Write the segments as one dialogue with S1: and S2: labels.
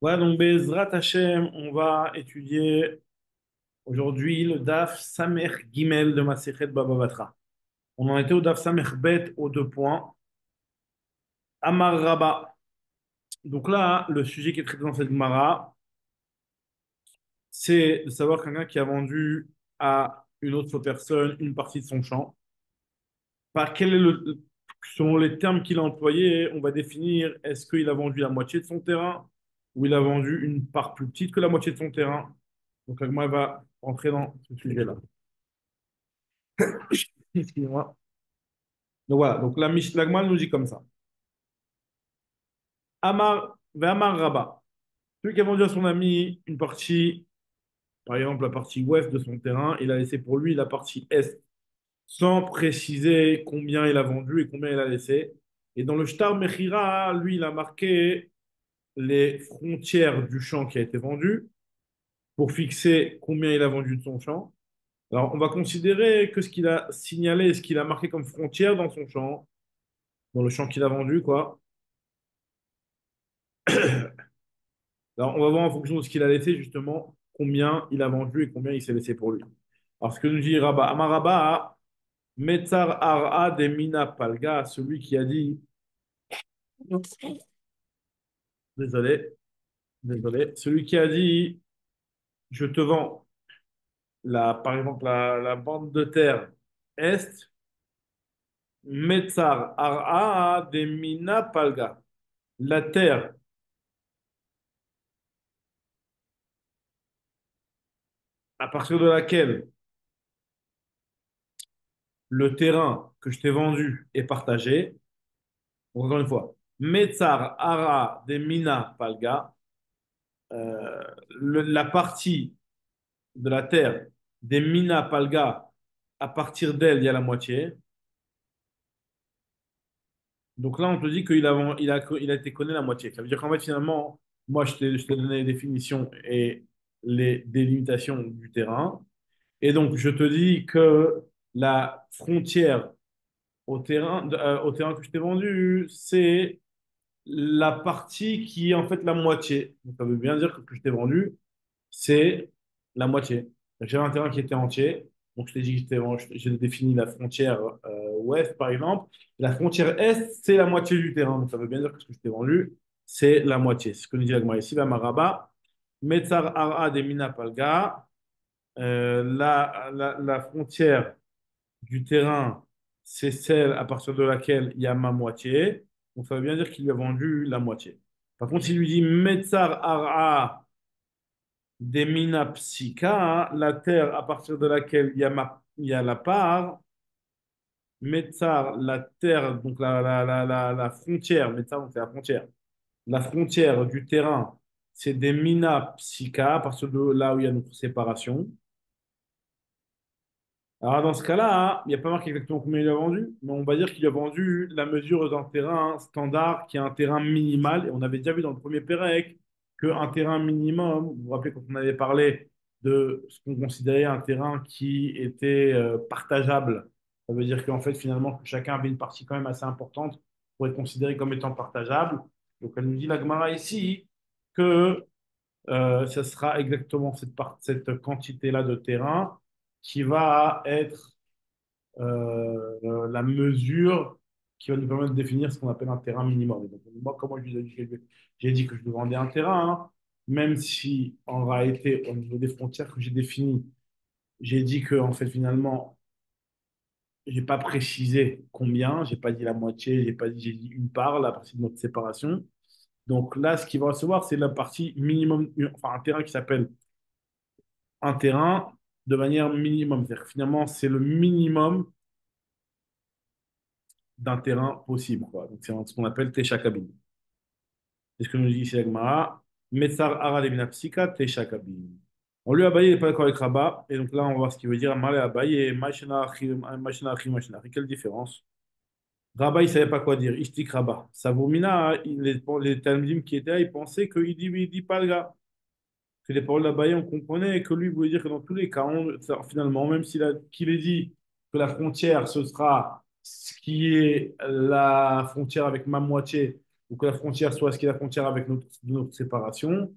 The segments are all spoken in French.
S1: Voilà, donc Bezrat Hashem, on va étudier aujourd'hui le Daf Samer Gimel de Masechet Baba Batra. On en était au Daf Samer Bet aux deux points. Amar Rabba. Donc là, le sujet qui est traité dans cette Gemara, c'est de savoir quelqu'un qui a vendu à une autre personne une partie de son champ. Par quel est selon les termes qu'il a employés, on va définir est-ce qu'il a vendu la moitié de son terrain ou il a vendu une part plus petite que la moitié de son terrain. Donc, la Gemara va entrer dans ce sujet-là. Excusez-moi. Donc voilà, donc la Gemara nous dit comme ça. Amar, Amar Rabba. Celui qui a vendu à son ami une partie, par exemple la partie ouest de son terrain, il a laissé pour lui la partie est, sans préciser combien il a vendu et combien il a laissé. Et dans le Shtar Mechira, lui, il a marqué les frontières du champ qui a été vendu pour fixer combien il a vendu de son champ. Alors, on va considérer que ce qu'il a signalé, ce qu'il a marqué comme frontière dans son champ, dans le champ qu'il a vendu, quoi. Alors, on va voir en fonction de ce qu'il a laissé, justement, combien il a vendu et combien il s'est laissé pour lui. Alors, ce que nous dit Rabat, Amaraba, Metzar Ara de Mina Palga, celui qui a dit, désolé, désolé, celui qui a dit, je te vends, par exemple, la bande de terre Est, Metzar Ara de Mina Palga, la terre à partir de laquelle le terrain que je t'ai vendu est partagé. Encore une fois, Metzar Ara de Mina Palga, la partie de la terre des Mina Palga, à partir d'elle, il y a la moitié. Donc là, on te dit qu'il a été connu la moitié. Ça veut dire qu'en fait, finalement, moi, je t'ai donné les définitions et les délimitations du terrain. Et donc, je te dis que la frontière au terrain que je t'ai vendu, c'est la partie qui est en fait la moitié. Donc, ça veut bien dire que ce que je t'ai vendu, c'est la moitié. J'avais un terrain qui était entier. Donc, je t'ai dit que j'ai défini la frontière ouest, par exemple. La frontière est, c'est la moitié du terrain. Donc, ça veut bien dire que ce que je t'ai vendu, c'est la moitié. C'est ce que nous dit la Gemara ici. Va Maraba, Metzar Ara de Mina Palga. La frontière du terrain, c'est celle à partir de laquelle il y a ma moitié. Donc, ça veut bien dire qu'il lui a vendu la moitié. Par contre, s'il lui dit Metzar Ara Demina Psika, la terre à partir de laquelle il y a la part, Metzar, la terre, donc la frontière, Metzar, donc c'est la frontière. La frontière du terrain, c'est Demina Psika, à partir de là où il y a notre séparation. Alors, dans ce cas-là, il n'y a pas marqué exactement combien il a vendu, mais on va dire qu'il a vendu la mesure d'un terrain standard qui est un terrain minimal. Et on avait déjà vu dans le premier Pérec qu'un terrain minimum, vous vous rappelez quand on avait parlé de ce qu'on considérait un terrain qui était partageable, ça veut dire qu'en fait, finalement, que chacun avait une partie quand même assez importante pour être considéré comme étant partageable. Donc, elle nous dit, la Gemara ici, que ce sera exactement cette quantité-là de terrain qui va être la mesure qui va nous permettre de définir ce qu'on appelle un terrain minimum. Et donc, moi, comment j'ai dit que je vendais un terrain, hein, même si en réalité, au niveau des frontières que j'ai définies, j'ai dit que en fait, finalement, j'ai pas précisé combien, j'ai pas dit la moitié, j'ai dit une part, la partie de notre séparation. Donc là, ce qu'il va recevoir, c'est la partie minimum, enfin un terrain qui s'appelle un terrain de manière minimum. C'est-à-dire que finalement, c'est le minimum d'un terrain possible, quoi. Donc, c'est ce qu'on appelle Tesha Kabin. C'est ce que nous dit ici Agmara. Metzar Ara Levina Psika, Tesha Kabin. On lui Abaye n'est pas d'accord avec Rabat. Et donc là, on va voir ce qu'il veut dire. Amarle Abaye, Machina Achi, Machina Achi, Machina Achi. Quelle différence? Rabat, il ne savait pas quoi dire. Ishtik Rabat. Savoumina, les Talmudim qui étaient là, ils pensaient qu'il dit pas le gars. Que les paroles d'Abaye, on comprenait que lui voulait dire que dans tous les cas, finalement, même qu'il ait dit que la frontière, ce sera ce qui est la frontière avec ma moitié, ou que la frontière soit ce qui est la frontière avec notre séparation,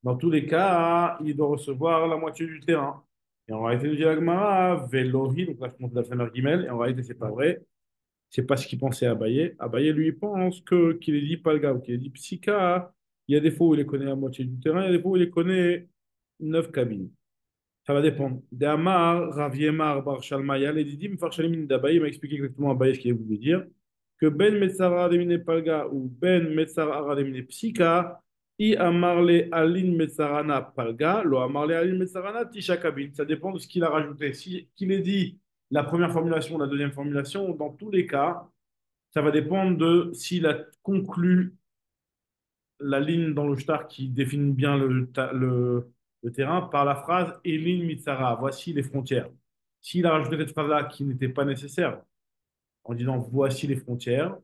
S1: dans tous les cas, il doit recevoir la moitié du terrain. Et en réalité, nous dit la Gemara, Velohi, donc là, je monte la première guimel, et en réalité, c'est pas vrai. C'est pas ce qu'il pensait Abaye. Abaye, lui, il pense qu'il est dit Palga ou qu'il est dit Psycha. Il y a des fois où il les connaît la moitié du terrain, il y a des fois où il les connaît 9 cabines. Ça va dépendre. De Amar, Rav Yemar, Bar Shalmaya, les Didim, Farshalim d'Abaye, il m'a expliqué exactement Abaye ce qu'il voulait dire. Que Ben Metzara Ademine Palga ou Ben Metzara Ademine Psycha, I Amarle Alin Metzarana Palga, Lo Amarle Alin Metzarana Tisha Kabin. Ça dépend de ce qu'il a rajouté. Si qu'il ait dit la première formulation ou la deuxième formulation, dans tous les cas, ça va dépendre de s'il a conclu la ligne dans le shtar qui définit bien le terrain par la phrase Elin Mitsara, voici les frontières. S'il a rajouté cette phrase-là qui n'était pas nécessaire, en disant voici les frontières,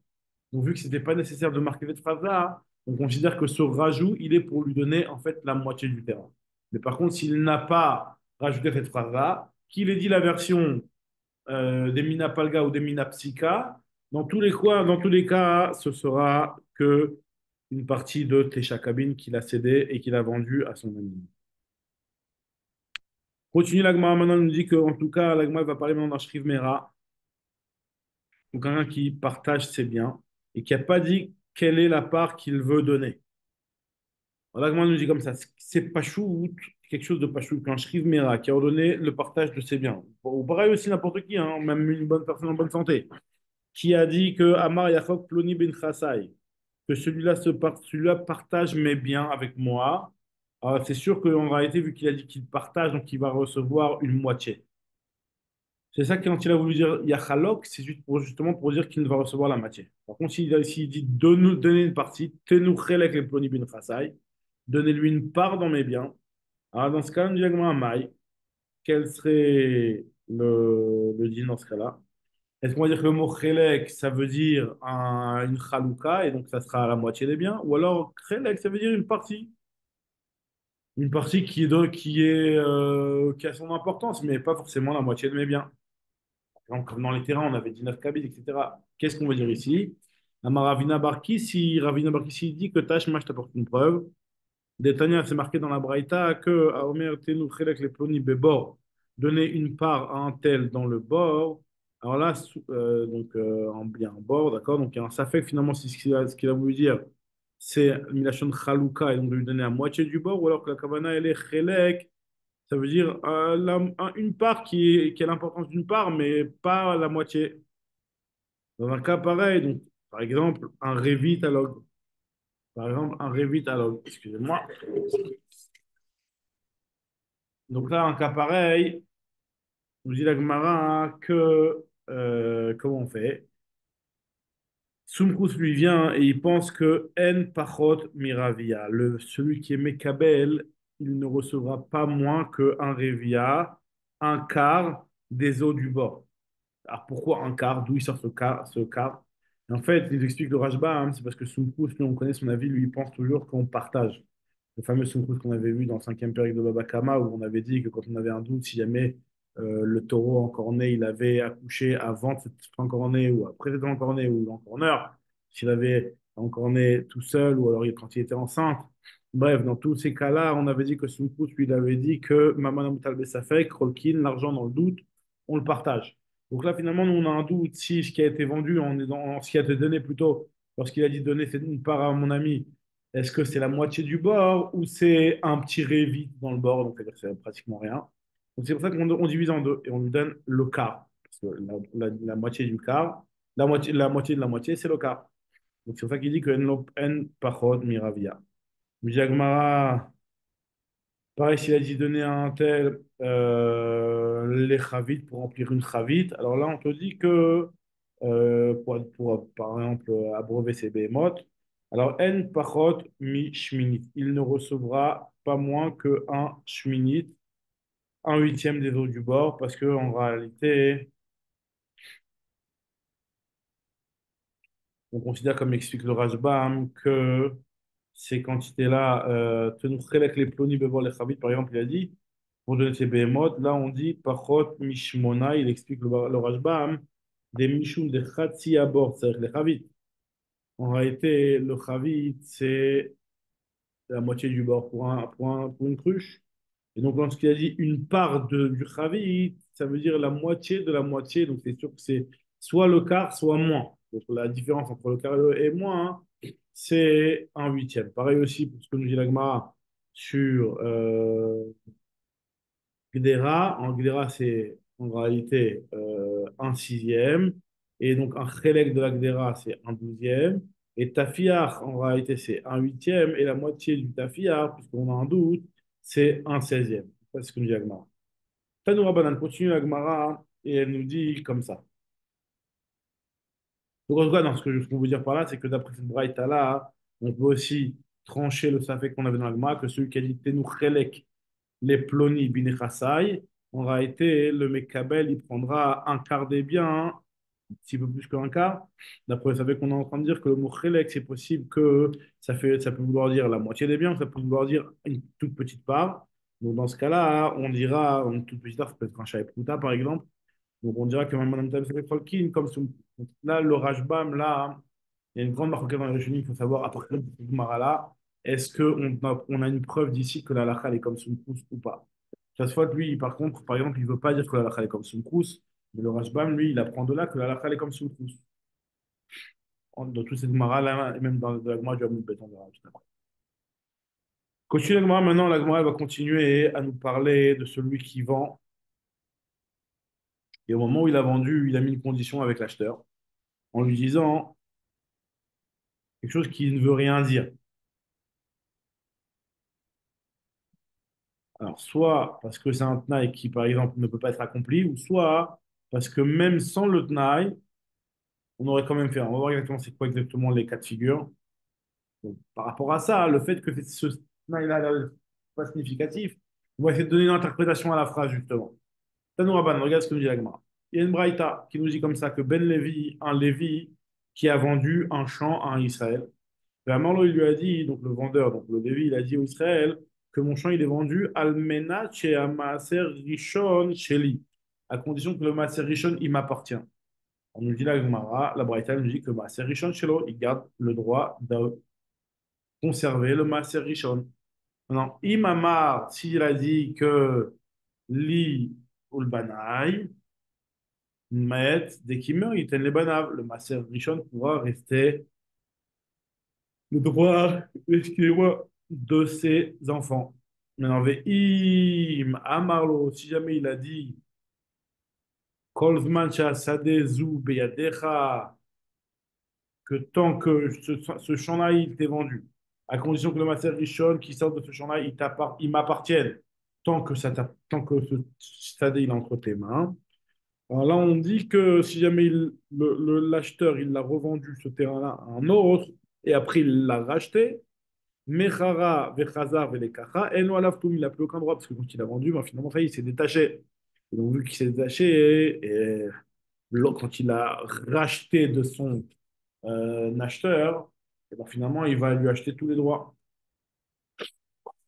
S1: donc vu que ce n'était pas nécessaire de marquer cette phrase-là, on considère que ce rajout, il est pour lui donner en fait la moitié du terrain. Mais par contre, s'il n'a pas rajouté cette phrase-là, qu'il ait dit la version des Mina Palga ou des Mina Psycha, dans tous les cas, ce sera que une partie de Tesha Kabin qu'il a cédé et qu'il a vendu à son ami. Continue l'Agma maintenant, il nous dit qu'en tout cas, l'Agma va parler maintenant d'un Shriv Mera, donc quelqu'un qui partage ses biens et qui n'a pas dit quelle est la part qu'il veut donner. L'Agma nous dit comme ça, c'est Pachout, quelque chose de Pachout, qu'un Shriv Mera qui a ordonné le partage de ses biens. Ou pareil aussi n'importe qui, hein, même une bonne personne en bonne santé qui a dit que Amar Yachok Ploni bin Chassai, que celui-là partage mes biens avec moi. Alors, c'est sûr qu'en réalité, vu qu'il a dit qu'il partage, donc il va recevoir une moitié. C'est ça quand il a voulu dire Yachalok, c'est juste justement pour dire qu'il ne va recevoir la moitié. Par contre, s'il dit donnez une partie, Tenu Chelek le Ploni bin Chassai, donnez-lui une part dans mes biens. Alors, dans ce cas, nous disons un maï. Quel serait le din dans ce cas-là? Est-ce qu'on va dire que le mot chelek, ça veut dire une chalouka, et donc ça sera la moitié des biens? Ou alors chelek, ça veut dire une partie? Une partie qui a son importance, mais pas forcément la moitié de mes biens. Donc, comme dans les terrains, on avait 19 cabines, etc. Qu'est-ce qu'on veut dire ici? Ravina Barki, si Ravina Barki s'il dit que Tashma, je t'apporte une preuve. Détania, c'est marqué dans la Braïta que à Omer Tenu Chelek les Ploni Bebor, donner une part à un tel dans le bord. Alors là, en bien bord, d'accord? Donc il y a un safek finalement, c'est ce qu'il a voulu dire. C'est Milachon Chalouka, et donc de lui donner la moitié du bord, ou alors que la Kavana, elle est Chelek, ça veut dire une part qui a l'importance d'une part, mais pas la moitié. Dans un cas pareil, donc par exemple, un Revit Par exemple, un Revit excusez-moi. Donc là, un cas pareil, nous dit la Gemara que, comment on fait? Sumkus lui vient et il pense que En Pachot Miravia, celui qui est Mekabel, il ne recevra pas moins qu'un Revia, un quart des eaux du bord. Alors pourquoi un quart? D'où il sort ce quart? En fait, il explique le Rajba, hein, c'est parce que Sumkus, lui, on connaît son avis, lui, il pense toujours qu'on partage. Le fameux Sumkus qu'on avait vu dans le cinquième période de Baba Kama, où on avait dit que quand on avait un doute, si jamais le taureau encorné, il avait accouché avant cette encorné ou après cette encorné ou l'encorneur, s'il avait encorné tout seul ou alors quand il était enceinte. Bref, dans tous ces cas-là, on avait dit que Sumkus, lui, il avait dit que Maman Amutal Besafek, Rolkin, l'argent dans le doute, on le partage. Donc là, finalement, nous, on a un doute si ce qui a été vendu, ce qui a été donné plutôt, lorsqu'il a dit donner une part à mon ami, est-ce que c'est la moitié du bord ou c'est un petit révit dans le bord, donc c'est-à-dire que c'est pratiquement rien. Donc c'est pour ça qu'on divise en deux et on lui donne le quart. Parce que la moitié du quart, la moitié de la moitié, c'est le quart. Donc c'est pour ça qu'il dit que en pachot miravia. Jagmara, pareil, s'il a dit donner à un tel les chavit pour remplir une chavit, alors là, on te dit que par exemple, abreuver ses behemoths, alors en pachot mi shminit, il ne recevra pas moins que un shminit, un huitième des eaux du bord, parce que en réalité, on considère, comme explique le Rajbam, que ces quantités-là, tenouchelek les ploni bevor les chavit, par exemple, il a dit, pour donner ses behemoths, là on dit pachot mishmona, il explique le Rajbam, des mishum de chatsi abord, c'est-à-dire les chavit. En réalité, le chavit, c'est la moitié du bord pour une cruche. Et donc, lorsqu'il a dit une part du chavit, ça veut dire la moitié de la moitié. Donc, c'est sûr que c'est soit le quart, soit moins. Donc, la différence entre le quart et moins, c'est un huitième. Pareil aussi pour ce que nous dit l'Agmara sur Gdera. En Gdera, c'est en réalité un sixième. Et donc, un chélek de la Gdera, c'est un douzième. Et Tafiar, en réalité, c'est un huitième. Et la moitié du Tafiar, puisqu'on a un doute, c'est un seizième. C'est ce que nous dit l'Agmara. Tanoura Banane continue la Gemara et elle nous dit comme ça. Donc, en tout cas, non, ce qu'on veut dire par là, c'est que d'après cette braïta-là, on peut aussi trancher le safek qu'on avait dans la Gemara, que celui qui a dit Tenou Chelek les ploni binechasai, en réalité, le Mekabel, il prendra un quart des biens, un petit peu plus qu'un quart. D'après le safek qu'on est en train de dire que le mot Chelek, c'est possible que ça peut vouloir dire la moitié des biens, ça peut vouloir dire une toute petite part. Donc, dans ce cas-là, on dira, une toute petite part, ça peut être un chat par exemple. Donc on dira que Madame Tam c'est Folkin, comme là, le Rajbam, là, il y a une grande marque dans les Rishonim, il faut savoir, à partir de ce Gemara-là, est-ce qu'on a une preuve d'ici que la halakha elle est comme Sumkous ou pas? Chaque lui, par contre, par exemple, il ne veut pas dire que la halakha elle est comme Sumkous, mais le Rajbam, lui, il apprend de là que la halakha elle est comme Sumkous. Dans toute cette Gemara-là, et même dans la Gemara du Hamoud Bet, on verra tout à l'heure. Continue la Gemara, maintenant, la Gemara elle va continuer à nous parler de celui qui vend. Et au moment où il a vendu, il a mis une condition avec l'acheteur en lui disant quelque chose qui ne veut rien dire. Alors, soit parce que c'est un tnaï qui, par exemple, ne peut pas être accompli, ou soit parce que même sans le tnaï, on aurait quand même fait. On va voir exactement c'est quoi exactement les cas de figure. Donc, par rapport à ça, le fait que ce tnaï-là n'est pas significatif, on va essayer de donner une interprétation à la phrase, justement. Tanou Rabban, regarde ce que nous dit la Gemara. Il y a une braïta qui nous dit comme ça que Ben Lévi, un Lévi, qui a vendu un champ à un Israël. Et Amarlo, il lui a dit, donc le vendeur, donc le Lévi, il a dit au Israël que mon champ, il est vendu Almena chez Maaser Rishon Sheli, à condition que le Maaser Rishon, il m'appartient. On nous dit la Gemara, la Braïta nous dit que Maaser Rishon Shelo, il garde le droit de conserver le Maaser Rishon. Maintenant, Imamar, s'il a dit que Li Ulbanai, Met, dès qu'il meurt, il tient les banaves. Le Maaser Rishon pourra rester le droit, excusez-moi, de ses enfants. Maintenant, Ve'im Amarlo, si jamais il a dit Kol zman she'asadeh beyadecha, que tant que ce champ-là, il t'est vendu, à condition que le Maser Rishon qui sort de ce champ-là, il m'appartienne, tant que ce sadeh, il est entre tes mains. Alors là, on dit que si jamais l'acheteur, il l'a revendu ce terrain-là à un autre, et après il l'a racheté, Mechara, Vechazar, Velekacha, Eno Alaftoum, il n'a plus aucun droit parce que quand il a vendu, ben, finalement, ça y est, il s'est détaché. Et donc, vu qu'il s'est détaché, et quand il a racheté de son acheteur, et ben, finalement, il va lui acheter tous les droits.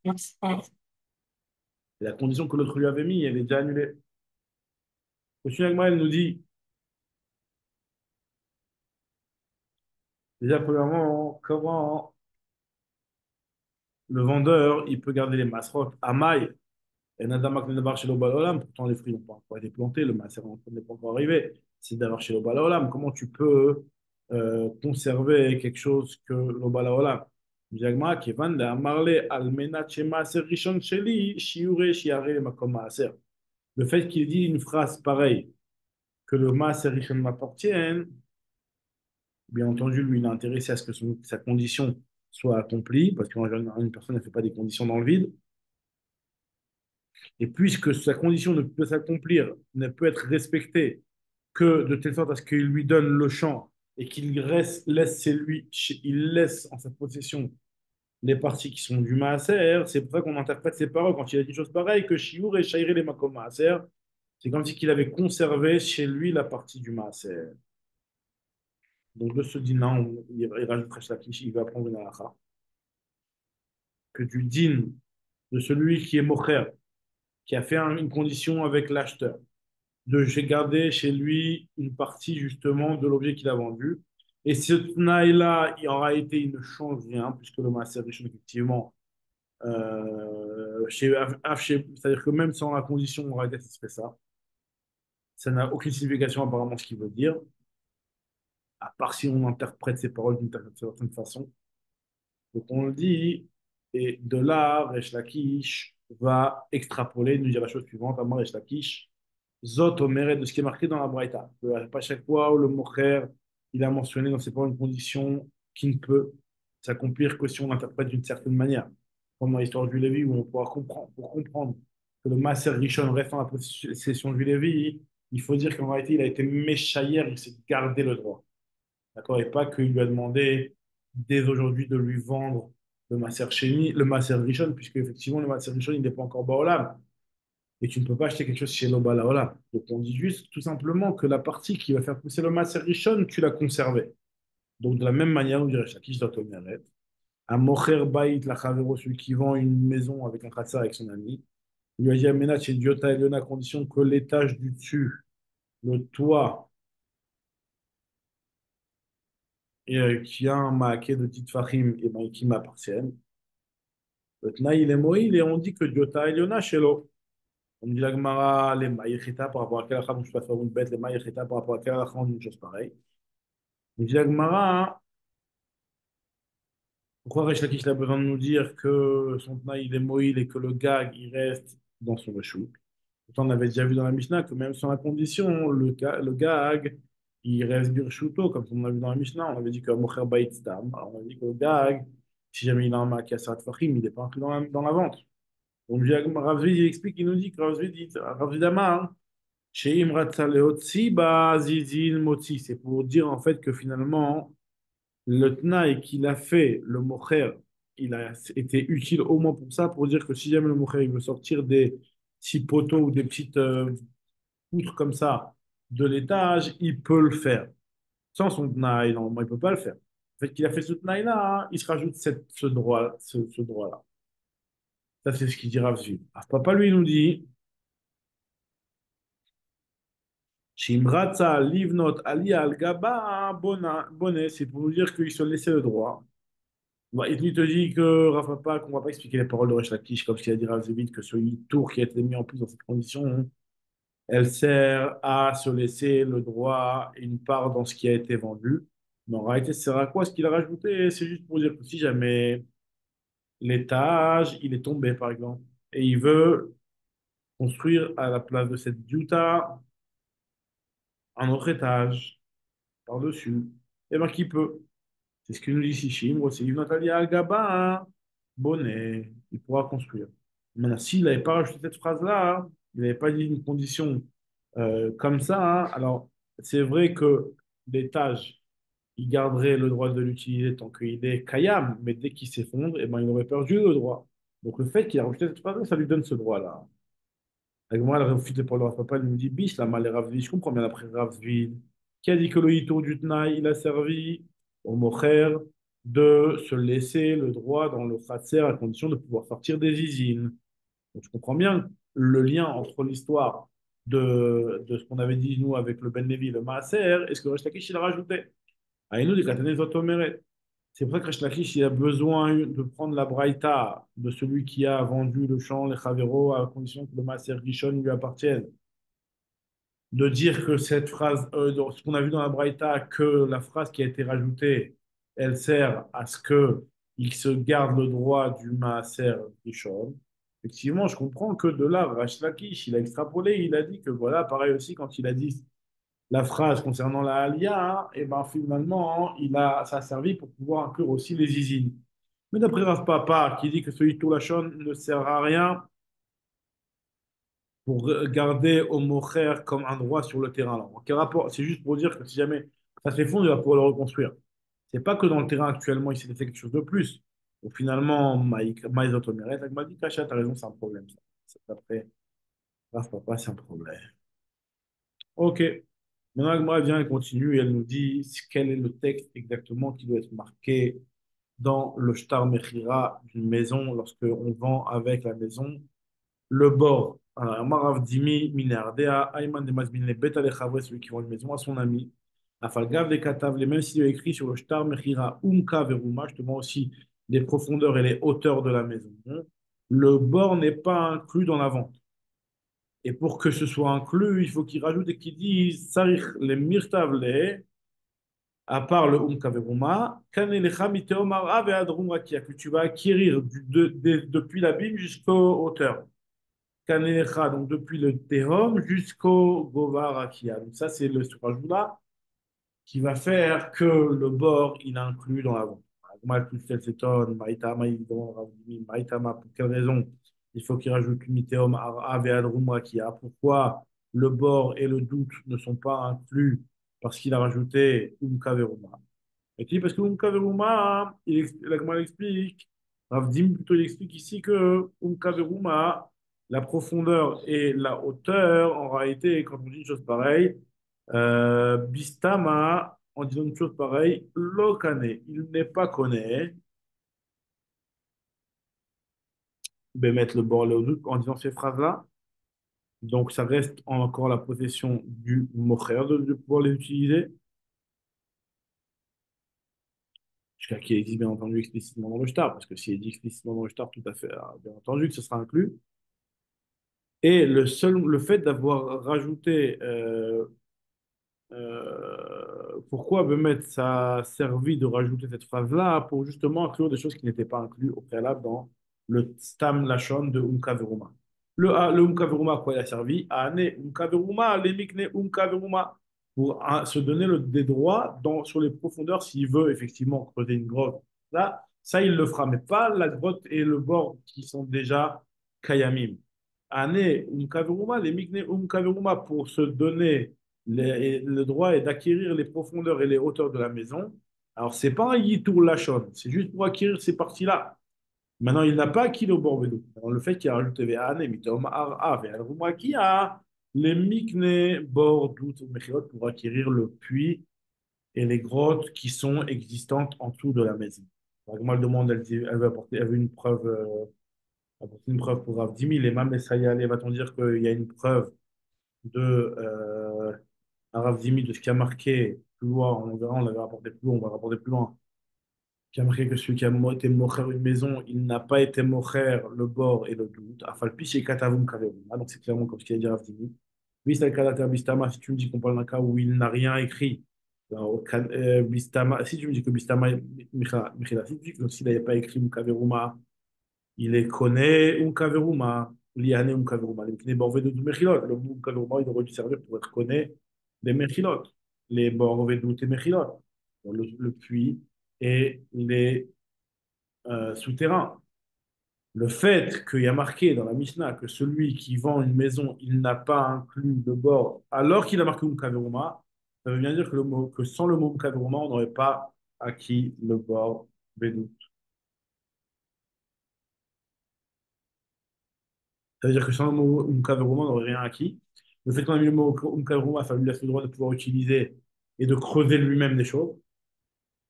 S1: Et la condition que l'autre lui avait mis, elle est déjà annulée. Le Sunagma, elle nous dit, déjà, premièrement, comment le vendeur, il peut garder les masrotes à maille. Et Nadamak Nedabar chez l'Obalolam, pourtant les fruits n'ont pas encore été plantés, le macérat n'est pas encore arrivé. C'est d'avoir chez l'Obalolam. Comment tu peux conserver quelque chose que l'Obalolam? Diagma, Kevan, de Amarle, Almena, Chema, Rishon, Sheli, Shiure, Shiare, Makom, Maaser. Le fait qu'il dit une phrase pareille, que le Maaser Rishon m'appartienne, bien entendu, lui, il est intéressé à ce que sa condition soit accomplie, parce qu'en général, une personne ne fait pas des conditions dans le vide. Et puisque sa condition ne peut s'accomplir, ne peut être respectée que de telle sorte à ce qu'il lui donne le champ et qu'il il laisse en sa possession les parties qui sont du maaser, c'est pour ça qu'on interprète ses paroles quand il a dit une chose pareille, que Shiur et Shairi les makom maaser, c'est comme si qu'il avait conservé chez lui la partie du maaser. Donc de ce dîner, il rajoute Resh il va prendre une halakha, que du din de celui qui est mocher, qui a fait une condition avec l'acheteur, de j'ai gardé chez lui une partie justement de l'objet qu'il a vendu. Et ce Tnaï-là, il aura été, il ne change rien, puisque le Maaser Rishon, effectivement, c'est-à-dire que même sans la condition, en réalité, ça serait ça. Ça n'a aucune signification apparemment ce qu'il veut dire, à part si on interprète ses paroles d'une certaine façon. Donc on le dit, et de là, Resh Lakish va extrapoler, nous dire la chose suivante, Amar Resh Lakish, Zot Omeret, de ce qui est marqué dans la Braïta. Pas chaque fois où le Mocher, il a mentionné dans ses paroles une condition qui ne peut s'accomplir que si on l'interprète d'une certaine manière. Comme dans l'histoire du Lévi, où on pourra comprendre, pour comprendre que le Maser Rishon reste dans la possession du Lévi, il faut dire qu'en réalité, il a été méchaïr, il s'est gardé le droit. D'accord? Et pas qu'il lui a demandé dès aujourd'hui de lui vendre le Maser Sheni, le Maser Rishon, puisque effectivement, le Maser Rishon, il n'est pas encore Baolam. Et tu ne peux pas acheter quelque chose chez Lobala Olam. Donc on dit juste tout simplement que la partie qui va faire pousser le Maser Rishon, tu l'as conservée. Donc de la même manière, on dirait Shakish Datomeret, un Mocher Baït la Chavero, celui qui vend une maison avec un khatsa avec son ami, il lui a dit Amena chez Diota Eliona, à condition que l'étage du dessus, le toit, et, qui a un maquet de Titfachim, et ben, qui m'appartiennent. Le Tnaï, il est moïl, et on dit que Diota Eliona chez l'eau. On dit la Gemara, les maïchita par rapport à quel achat, donc je peux faire une bête, les maïchita par rapport à quel achat, on dit une chose pareille. On dit la Gemara, hein, pourquoi Resh Lakish a besoin de nous dire que son Tnaï, il est moïl et que le gag, il reste dans son rechou. Pourtant, on avait déjà vu dans la Mishnah que même sans la condition, le gag, il reste birchuto, comme on a vu dans la Mishnah. On avait dit que Mocher Bait Stam. Alors, on a dit que le gag, si jamais il a un makasat fachim, il n'est pas inclus dans la vente. Donc, Ravzvid, il explique, il nous dit que Ravzvid Amar, chez Imratsa Leotzi, Zizin Motzi. C'est pour dire en fait que finalement, le Tnaï qu'il a fait, le Mocher, il a été utile au moins pour ça, pour dire que si jamais le Mocher il veut sortir des petits poteaux ou des petites poutres comme ça de l'étage, il peut le faire. Sans son Tnaï, normalement, il ne peut pas le faire. Le fait qu'il a fait ce Tnaï-là, il se rajoute ce droit-là. Ça, c'est ce qu'il dit Rav Zvi. Ah, papa, lui, nous dit, Shimratza livnot ali al gaba bonnet, c'est pour nous dire qu'il se laissait le droit. Bah, il te dit que Rav Papa, qu'on ne va pas expliquer les paroles de Resh Lakish, comme ce qu'il a dit Rav Zvi, que ce tour qui a été mis en place dans cette condition, hein, elle sert à se laisser le droit et une part dans ce qui a été vendu. Mais en réalité, ça sert à quoi ce qu'il a rajouté? C'est juste pour dire que si jamais l'étage, il est tombé, par exemple, et il veut construire à la place de cette diuta un autre étage par-dessus, eh bien, qui peut? C'est ce que nous dit Sishim, aussi. Nathalie Al-Gaba, bonnet, il pourra construire. Maintenant, s'il n'avait pas rajouté cette phrase-là, il n'avait pas dit une condition comme ça, hein, alors c'est vrai que l'étage, il garderait le droit de l'utiliser tant qu'il est Kayam, mais dès qu'il s'effondre, eh ben, il aurait perdu le droit. Donc le fait qu'il a rajouté cette phrase, ça lui donne ce droit-là. Avec moi, elle refuse pour le papa, elle me dit, biche, la mal est Ravzi. Je comprends bien après Ravzi. Qui a dit que le hito du Tnaï, il a servi au mocher de se laisser le droit dans le khatser à condition de pouvoir sortir des usines. Donc je comprends bien le lien entre l'histoire de ce qu'on avait dit nous avec le Ben Levi, le Maaser, et ce que Resh Lakish il a rajouté. Aïnou, des Katané Zotomeret. C'est pour ça que Resh Lakish il a besoin de prendre la braïta de celui qui a vendu le champ, les Chavéros, à condition que le Maaser Rishon lui appartienne. De dire que cette phrase, dans ce qu'on a vu dans la braïta, que la phrase qui a été rajoutée, elle sert à ce que il se garde le droit du Maaser Rishon. Effectivement, je comprends que de là, Resh Lakish, il a extrapolé, il a dit que voilà, pareil aussi, quand il a dit la phrase concernant la Aliyah, et ben finalement, ça a servi pour pouvoir inclure aussi les usines. Mais d'après Rav Papa, qui dit que ce Hitou Lachon ne sert à rien pour garder au mocher comme un droit sur le terrain. Alors, quel rapport? C'est juste pour dire que si jamais ça s'effondre, il va pouvoir le reconstruire. C'est pas que dans le terrain actuellement, il s'est fait quelque chose de plus. Donc finalement, Maïs Otomeret, elle m'a dit, Kacha, t'as raison, c'est un problème. Ça. Après, Rav Papa, c'est un problème. Ok. Maintenant, Agma vient et continue et elle nous dit quel est le texte exactement qui doit être marqué dans le shtar mechira d'une maison lorsque on vend avec la maison le bord. Alors, Marav Dimi, Minardea, Ayman de Mazbin, les bêtes à celui qui vend une maison à son ami. Afalgav des katav, les mêmes s'il est écrit sur le shtar mechira umka veruma, justement aussi les profondeurs et les hauteurs de la maison. Le bord n'est pas inclus dans la vente. Et pour que ce soit inclus, il faut qu'il rajoute et qu'il dise sarich les mirtavle, à part le umka veruma, kanelecha miteom ara ve'adrum rakia, que tu vas acquérir depuis l'abîme jusqu'aux hauteurs. Kanelecha, donc depuis le tehom jusqu'au gova rakia. Donc ça, c'est le rajout là qui va faire que le bord, il inclut dans la vente. Agma plus tel s'étonne, Maïtama, il demande à Ravdimi, Maïtama, pour quelle raison il faut qu'il rajoute Mitéom, Ave Adrumra qui a. Pourquoi le bord et le doute ne sont pas inclus parce qu'il a rajouté Umkaveruma. Et puis parce que Umkaveruma, l'Agma explique, Ravdim plutôt, il explique ici que Umkaveruma, la profondeur et la hauteur, en réalité, quand on dit une chose pareille, Bistama, en disant une chose pareille, Lokane, il n'est pas connu, ben mettre le bord au doute en disant ces phrases-là. Donc, ça reste encore la possession du mocher de pouvoir les utiliser, jusqu'à qui existe bien entendu explicitement dans le shtar, parce que s'il est dit explicitement dans le shtar, tout à fait, bien entendu que ce sera inclus. Et le fait d'avoir rajouté pourquoi Bemet ça a servi de rajouter cette phrase-là pour justement inclure des choses qui n'étaient pas incluses au préalable dans le Stam Lashon de Umkaveruma. Le Umkaveruma, à quoi il a servi? À ane Umkaveruma, lemikne Umkaveruma, pour se donner des droits sur les profondeurs s'il veut effectivement creuser une grotte. Là, ça, il le fera, mais pas la grotte et le bord qui sont déjà Kayamim. Ane Umkaveruma, lemikne Umkaveruma, pour se donner le droit est d'acquérir les profondeurs et les hauteurs de la maison. Alors, c'est pas un yitour lachon, c'est juste pour acquérir ces parties-là. Maintenant, il n'a pas acquis le borbedo. Alors, le fait qu'il a rajouté ve'ane, mitom ar'a, ve'alruma qui a les mikne bord dout mechilot pour acquérir le puits et les grottes qui sont existantes en dessous de la maison. Donc, moi, elle demande, elle veut apporter, elle veut une preuve, apporter une preuve pour Rav Dimi. Les Mam Essayale, va-t-on dire qu'il y a une preuve de Rav Zimi, de ce qui a marqué plus loin, on verra, on l'avait rapporté plus loin, on va rapporter plus loin, qui a marqué que celui qui a été mocher une maison, il n'a pas été mocher le bord et le doute. Afalpi chez Katavum Kavevum. Ah, donc c'est clairement comme ce qu'il a dit Rav Zimi. Oui, c'est le cas d'Ater Bistama, si tu me dis qu'on parle d'un cas où il n'a rien écrit. Alors, Bistama, si tu me dis que Bistama, Michela, si tu dis que s'il n'avait pas écrit Mukaveruma, il est connaît Unkaveruma, liane Unkaveruma. Les Mekne Borvé de Mechilot. Le mot Unkaveruma, il aurait dû servir pour être connaît des Mechilot. Les Borvé de Mechilot. Le puits et les souterrains. Le fait qu'il y a marqué dans la Mishnah que celui qui vend une maison, il n'a pas inclus le bord, alors qu'il a marqué Unkaveruma, ça veut bien dire que sans le mot Unkaveruma, on n'aurait pas acquis le bord Bédou. Ça veut dire que sans le mot Umkaveruma, on n'aurait rien acquis. Le fait qu'on a mis le mot Umkaveruma, ça lui laisse le droit de pouvoir utiliser et de creuser lui-même des choses.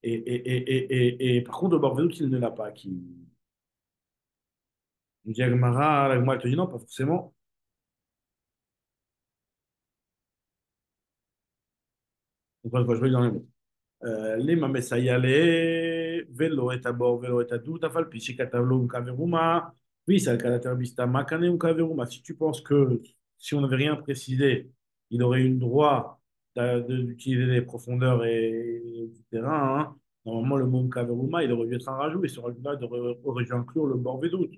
S1: Et par contre, le Barvedout, il ne l'a pas acquis. On dit Agmara, l'Agmara, elle te dit non, pas forcément. Donc, on va jouer dans les mots. Lima mesayale, velo et abor, velo et adou, tafal, pichi katavlo, Umkaveruma. Oui, c'est le caractère bista, makane Umkaveruma. Si tu penses que si on n'avait rien précisé, il aurait eu le droit d'utiliser les profondeurs et du terrain, hein. Normalement, le mot Umkaveruma, il aurait dû être un rajout, et ce rajout-là aurait dû inclure le bord vedout.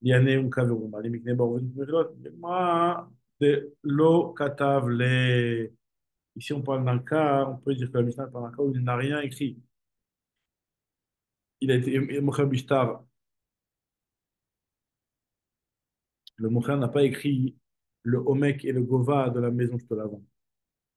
S1: Liane Umkaveruma, les mikne bord vedout, moi, de l'eau katavle. Ici, on parle d'un cas, on peut dire que la Mishnah parle d'un cas où il n'a rien écrit. Il a été Mocher Bishtar. Le Mocher n'a pas écrit le Omek et le Gova de la maison, je te l'avance.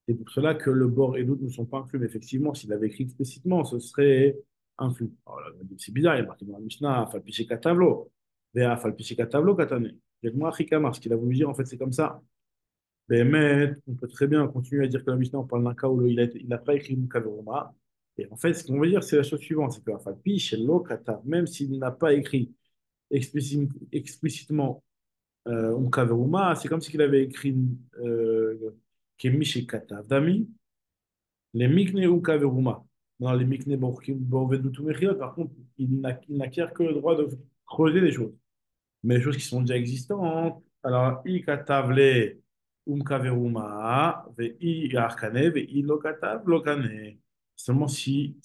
S1: C'est pour cela que le bord et l'autre ne sont pas inclus. Mais effectivement, s'il avait écrit explicitement, ce serait inclus. Alors là, c'est bizarre, il est marqué dans la Mishnah, Falpiché Katavlo. Vea Falpiché Katavlo Katane. Moi, Chikamar, ce qu'il a voulu dire, en fait, c'est comme ça. Mais on peut très bien continuer à dire que la Mishnah, on parle d'un cas où il n'a pas écrit Mukaveroma. Et en fait, ce qu'on veut dire, c'est la chose suivante, c'est que Falpiché Lokata, même s'il n'a pas écrit explicitement Mukaveroma, c'est comme s'il avait écrit Kemiché Katav Dami. Les mikne ou kaveruma. Dans les mikne borvedutu mechilot, par contre, il n'acquiert que le droit de creuser les choses. Mais les choses qui sont déjà existantes, alors, i katavle kaveruma, ve i arkane, ve i lokatav lokane. Seulement si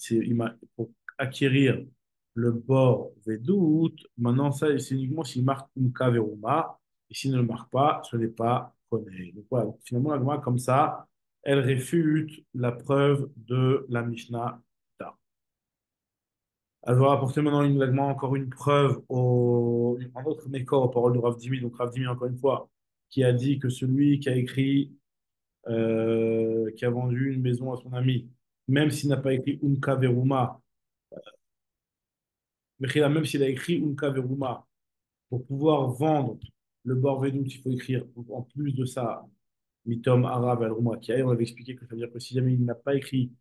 S1: pour acquérir le bord vedout, maintenant ça, c'est uniquement s'il marque kaveruma, et s'il ne le marque pas, ce n'est pas konne. Donc voilà, donc, finalement, la Gemara, comme ça, elle réfute la preuve de la Mishnah. Elle va apporter maintenant encore une preuve un autre mécor aux paroles de Rav Dimi. Donc Rav Dimi, encore une fois, qui a dit que celui qui a écrit, qui a vendu une maison à son ami, même s'il n'a pas écrit Unka Veruma, même s'il a écrit Unka Veruma, pour pouvoir vendre le bord Vedout, il faut écrire en plus de ça Mitom Arabe al-Rouma qui on avait expliqué que ça veut dire que si jamais il n'a pas écrit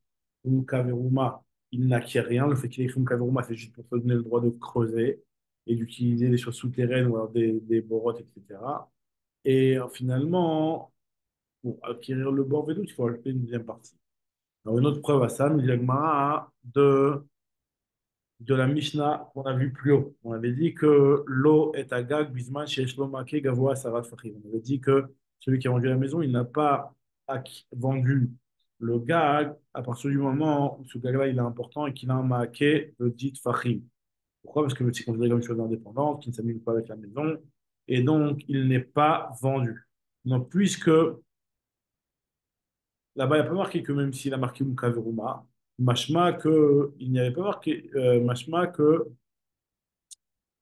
S1: Veruma, il n'acquiert rien. Le fait qu'il ait écrit Veruma, c'est juste pour se donner le droit de creuser et d'utiliser des choses souterraines ou alors des borottes, etc. Et finalement, pour acquérir le bord Vedout, il faut ajouter une deuxième partie. Alors, une autre preuve à ça, nous dit la Gemara, de la Mishnah qu'on a vu plus haut. On avait dit que l'eau est à Gag, Bisman, chez Shlomake, Gavoa, Sarat, Fahim. On avait dit que celui qui a vendu la maison, il n'a pas vendu le Gag à partir du moment où ce Gag-là, il est important et qu'il a un maquet de dit Fahim. Pourquoi? Parce que c'est considéré comme une chose indépendante, qui ne s'amuse pas avec la maison, et donc il n'est pas vendu. Donc, puisque là-bas, il n'y a pas marqué que même s'il a marqué Mukaveruma, machma que il n'y avait pas marqué, machma que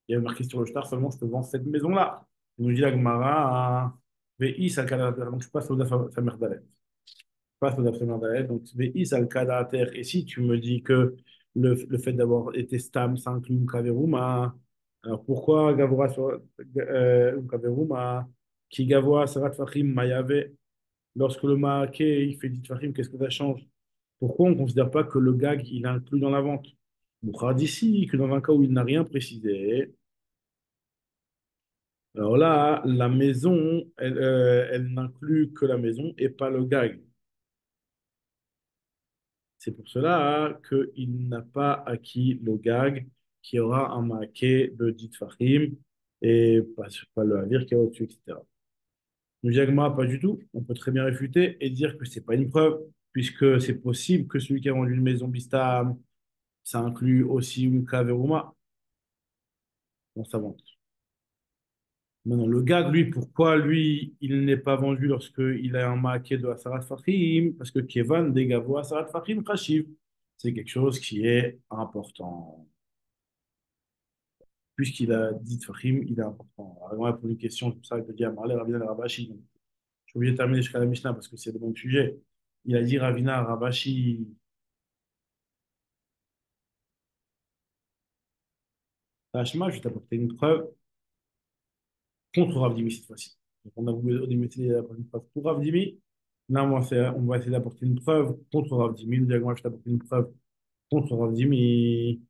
S1: il y avait marqué sur le shtar seulement je te vends cette maison-là. Il nous dit la Gemara, Ve'is al kadater. Donc je passe au daf Samerdalet. Je passe au daf Samerdalet. Donc Ve'is al kadater. Et si tu me dis que le fait d'avoir été stam, ça inclut un kaveruma, alors pourquoi Gavora sur un kaveruma, qui Gavora sarat fachim mayave, lorsque le maaké il fait dit fachim, qu'est-ce que ça change? Pourquoi on ne considère pas que le gag il est inclus dans la vente? Boukhara d'ici que dans un cas où il n'a rien précisé, alors là, la maison, elle n'inclut que la maison et pas le gag. C'est pour cela qu'il n'a pas acquis le gag qui aura un maquet de dit Fahim et pas le havir qui est au-dessus, etc. Le diagma, pas du tout. On peut très bien réfuter et dire que c'est pas une preuve, puisque c'est possible que celui qui a vendu une maison Bistam, ça inclut aussi une Kaveruma dans sa vente. Maintenant, le gag, lui, pourquoi lui, il n'est pas vendu lorsqu'il a un maquet de Asarat Fahim? Parce que Kevan dégavo Asarat Fahim Khashiv. C'est quelque chose qui est important. Puisqu'il a dit Fahim, il est important. Alors, moi, pour une question, c'est pour ça que je dis à Marley, Ravina Rabashi. Donc, je suis obligé de terminer jusqu'à la Mishnah parce que c'est le bon sujet. Il a dit Ravina Rabashi, Tashma, je vais t'apporter une preuve contre Rav Dimi cette fois-ci. Donc, on a voulu au début essayer d'apporter une preuve pour Rav Dimi. Là, on va essayer d'apporter une preuve contre Rav Dimi. Le diagramme, je vais t'apporter une preuve contre Rav Dimi,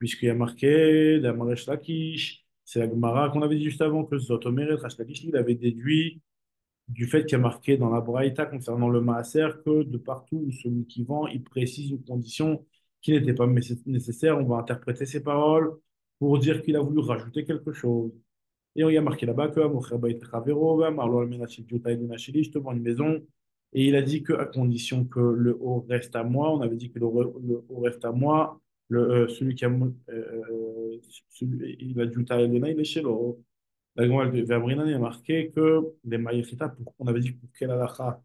S1: puisqu'il y a marqué la Maresh Lakish. C'est la Gemara qu'on avait dit juste avant que Zotomeret, Rash Lakish, lui, il avait déduit du fait qu'il y a marqué dans la Braïta concernant le Maaser que de partout où celui qui vend, il précise une condition qui n'était pas nécessaire. On va interpréter ces paroles pour dire qu'il a voulu rajouter quelque chose. Et il y a marqué là-bas que je te vends une maison. Et il a dit qu'à condition que le haut reste à moi, on avait dit que le haut reste à moi, celui qui a, il a dit il est chez le haut. La Gemara de Verbrinan, il a marqué que les maïchita, on avait dit pour quel halakha,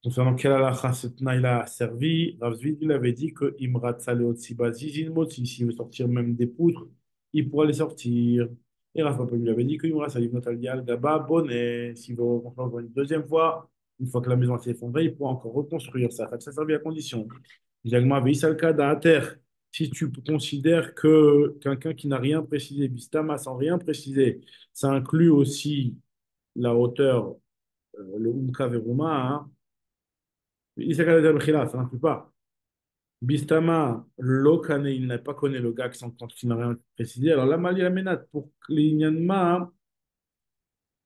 S1: concernant quel halakha ce tnaï-là a servi, Rav Zvid, il avait dit que Imrat Saleot Siba Zizin Motsi, s'il veut sortir même des poutres, il pourra les sortir. Et Rav Papa lui avait dit que Imrat Salim Notalial Gaba Bonnet, s'il veut reconstruire une deuxième fois, une fois que la maison s'est effondrée, il pourra encore reconstruire ça. Ça servi à condition. Jagma Veisal à terre. Si tu considères que quelqu'un qui n'a rien précisé, Bistama sans rien préciser, ça inclut aussi la hauteur, le Umka Veruma, hein. Ça n'inclut pas. Bistama, Lokane, il n'a pas connu le gars sans quand il n'a rien précisé. Alors là, Mali Amenat, pour l'Inyanma,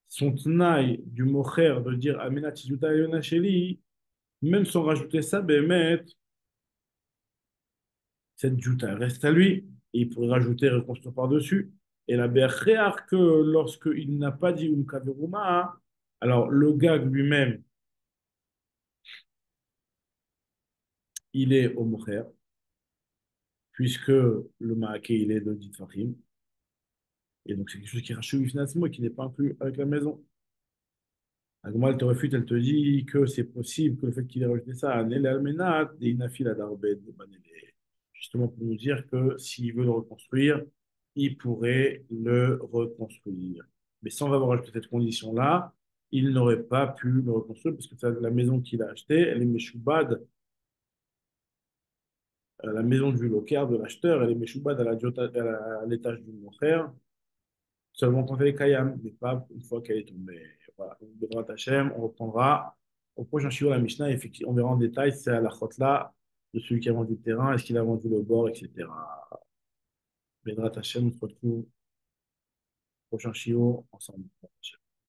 S1: son tnaï du mocher de dire Amenat Tizuta Yonacheli, même sans rajouter ça, Bémet, cette jouta elle reste à lui. Et il pourrait rajouter reconstruire par-dessus. Et la berréar que lorsqu'il n'a pas dit Kaveruma, alors le gag lui-même, il est au mocher, puisque le maaké, il est de Ditfachim. Et donc c'est quelque chose qui rachète finalement et qui n'est pas inclus avec la maison. Agma, elle te réfute, elle te dit que c'est possible que le fait qu'il ait rajouté ça, Nele Almenat, des Inafil Adarbed, de Banele. Justement pour nous dire que s'il veut le reconstruire, il pourrait le reconstruire. Mais sans avoir ajouté cette condition-là, il n'aurait pas pu le reconstruire parce que la maison qu'il a achetée, elle est Meshoubad, la maison du locataire, de l'acheteur, elle est Meshoubad à l'étage du montaire, seulement quand elle est Kayam, mais pas une fois qu'elle est tombée. Voilà. Donc, Bezrat Hachem, on reprendra au prochain Shiur la Mishnah. Effectivement, on verra en détail, c'est à la chotla de celui qui a vendu le terrain, est-ce qu'il a vendu le bord, etc. Bezrat Hachem, on se retrouve au prochain Shiur ensemble.